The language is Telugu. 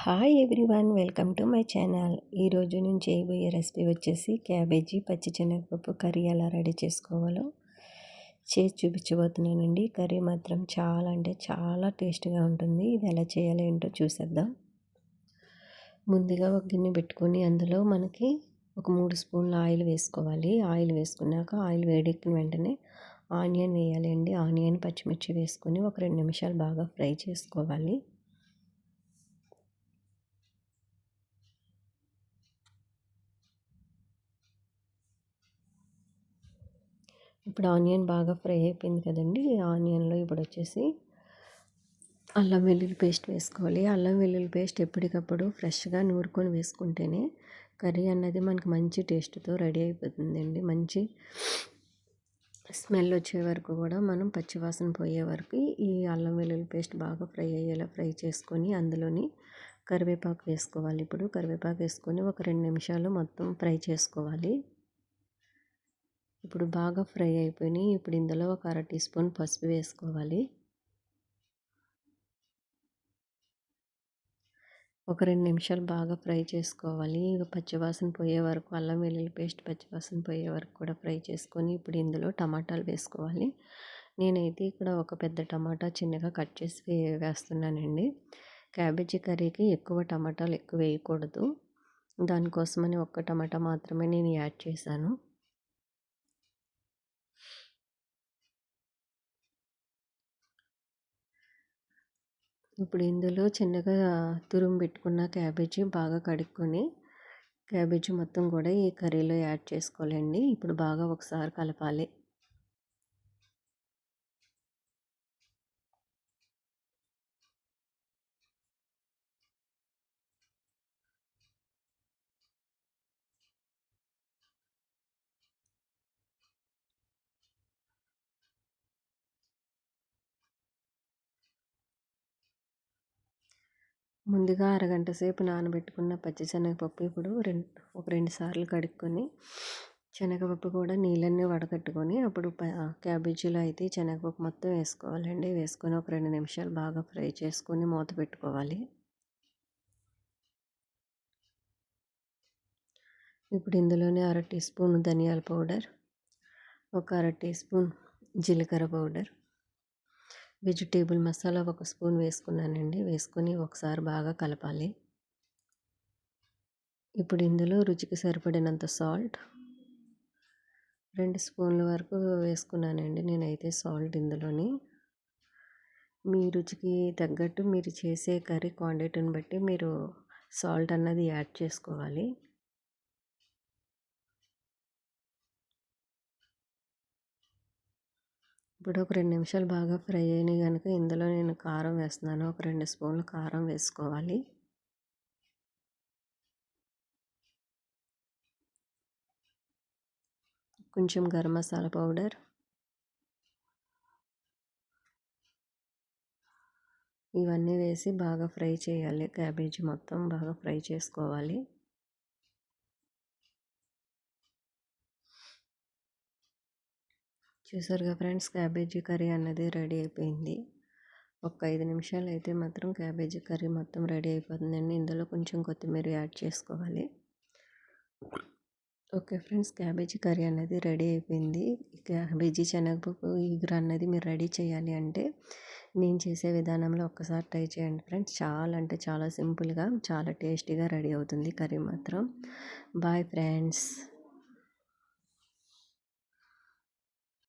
Hi everyone, welcome to my channel. ఈరోజు నేను చేయబోయే రెసిపీ వచ్చేసి క్యాబేజీ పచ్చి శనగపప్పు కర్రీ ఎలా రెడీ చేసుకోవాలో చేసి చూపించబోతున్నానండి. కర్రీ మాత్రం చాలా అంటే చాలా టేస్ట్గా ఉంటుంది. ఇది ఎలా చేయాలో ఏంటో చూసేద్దాం. ముందుగా ఒక గిన్నె పెట్టుకొని అందులో మనకి ఒక 3 స్పూన్ల ఆయిల్ వేసుకోవాలి. ఆయిల్ వేసుకున్నాక ఆయిల్ వేడెక్కిన వెంటనే ఆనియన్ వేయాలి అండి. ఆనియన్ పచ్చిమిర్చి వేసుకొని ఒక 2 నిమిషాలు బాగా ఫ్రై చేసుకోవాలి. ఇప్పుడు ఆనియన్ బాగా ఫ్రై అయిపోయింది కదండి. ఆనియన్లో ఇప్పుడు వచ్చేసి అల్లం వెల్లుల్లి పేస్ట్ వేసుకోవాలి. అల్లం వెల్లుల్లి పేస్ట్ ఎప్పటికప్పుడు ఫ్రెష్గా నూరుకొని వేసుకుంటేనే కర్రీ అన్నది మనకు మంచి టేస్ట్తో రెడీ అయిపోతుందండి. మంచి స్మెల్ వచ్చే వరకు కూడా మనం పచ్చివాసన పోయే వరకు ఈ అల్లం వెల్లుల్లి పేస్ట్ బాగా ఫ్రై అయ్యేలా ఫ్రై చేసుకొని అందులోని కరివేపాకు వేసుకోవాలి. ఇప్పుడు కరివేపాకు వేసుకొని ఒక 2 నిమిషాలు మొత్తం ఫ్రై చేసుకోవాలి. ఇప్పుడు బాగా ఫ్రై అయిపోయినాయి. ఇప్పుడు ఇందులో ఒక 1/2 టీ స్పూన్ పసుపు వేసుకోవాలి. ఒక 2 నిమిషాలు బాగా ఫ్రై చేసుకోవాలి. ఇక పచ్చివాసన పోయే వరకు అల్లం వెల్లుల్లి పేస్ట్ పచ్చివాసన పోయే వరకు కూడా ఫ్రై చేసుకొని ఇప్పుడు ఇందులో టమాటాలు వేసుకోవాలి. నేనైతే ఇక్కడ ఒక పెద్ద టమాటా చిన్నగా కట్ చేసి వేస్తున్నానండి. క్యాబేజీ కర్రీకి ఎక్కువ టమాటాలు ఎక్కువ వేయకూడదు. దానికోసమని ఒక్క టమాటా మాత్రమే నేను యాడ్ చేశాను. ఇప్పుడు ఇందులో చిన్నగా తురుము పెట్టుకున్న క్యాబేజీ బాగా కడుక్కొని క్యాబేజీ మొత్తం కూడా ఈ కర్రీలో యాడ్ చేసుకోవాలండి. ఇప్పుడు బాగా ఒకసారి కలపాలి. ముందుగా అరగంట సేపు నానబెట్టుకున్న పచ్చిశనగపప్పు ఇప్పుడు ఒక 2 సార్లు కడుక్కొని శనగపప్పు కూడా నీళ్ళన్నీ వడకట్టుకొని అప్పుడు క్యాబేజీలో అయితే శనగపప్పు మొత్తం వేసుకోవాలండి. వేసుకొని ఒక 2 నిమిషాలు బాగా ఫ్రై చేసుకొని మూత పెట్టుకోవాలి. ఇప్పుడు ఇందులోనే 1/2 టీ స్పూన్ ధనియాల పౌడర్, ఒక 1/2 టీ స్పూన్ జీలకర్ర పౌడర్, వెజిటేబుల్ మసాలా ఒక స్పూన్ వేసుకున్నానండి. వేసుకొని ఒకసారి బాగా కలపాలి. ఇప్పుడు ఇందులో రుచికి సరిపడినంత సాల్ట్ 2 స్పూన్ల వరకు వేసుకున్నానండి నేనైతే సాల్ట్ ఇందులోని. మీ రుచికి తగ్గట్టు మీరు చేసే కర్రీ క్వాంటిటీని బట్టి మీరు సాల్ట్ అన్నది యాడ్ చేసుకోవాలి. ఇప్పుడు ఒక 2 నిమిషాలు బాగా ఫ్రై అయినాయి కనుక ఇందులో నేను కారం వేస్తున్నాను. ఒక 2 స్పూన్లు కారం వేసుకోవాలి. కొంచెం గరం మసాలా పౌడర్, ఇవన్నీ వేసి బాగా ఫ్రై చేయాలి. క్యాబేజీ మొత్తం బాగా ఫ్రై చేసుకోవాలి. చూసారుగా ఫ్రెండ్స్, క్యాబేజీ కర్రీ అన్నది రెడీ అయిపోయింది. ఒక 5 నిమిషాలు అయితే మాత్రం క్యాబేజీ కర్రీ మొత్తం రెడీ అయిపోతుందండి. ఇందులో కొంచెం కొత్తిమీర యాడ్ చేసుకోవాలి. ఓకే ఫ్రెండ్స్, క్యాబేజీ కర్రీ అనేది రెడీ అయిపోయింది. క్యాబేజీ శనగపప్పు ఈగుర అన్నది మీరు రెడీ చేయాలి అంటే నేను చేసే విధానంలో ఒక్కసారి ట్రై చేయండి ఫ్రెండ్స్. చాలా అంటే చాలా సింపుల్గా చాలా టేస్టీగా రెడీ అవుతుంది కర్రీ మాత్రం. Bye friends.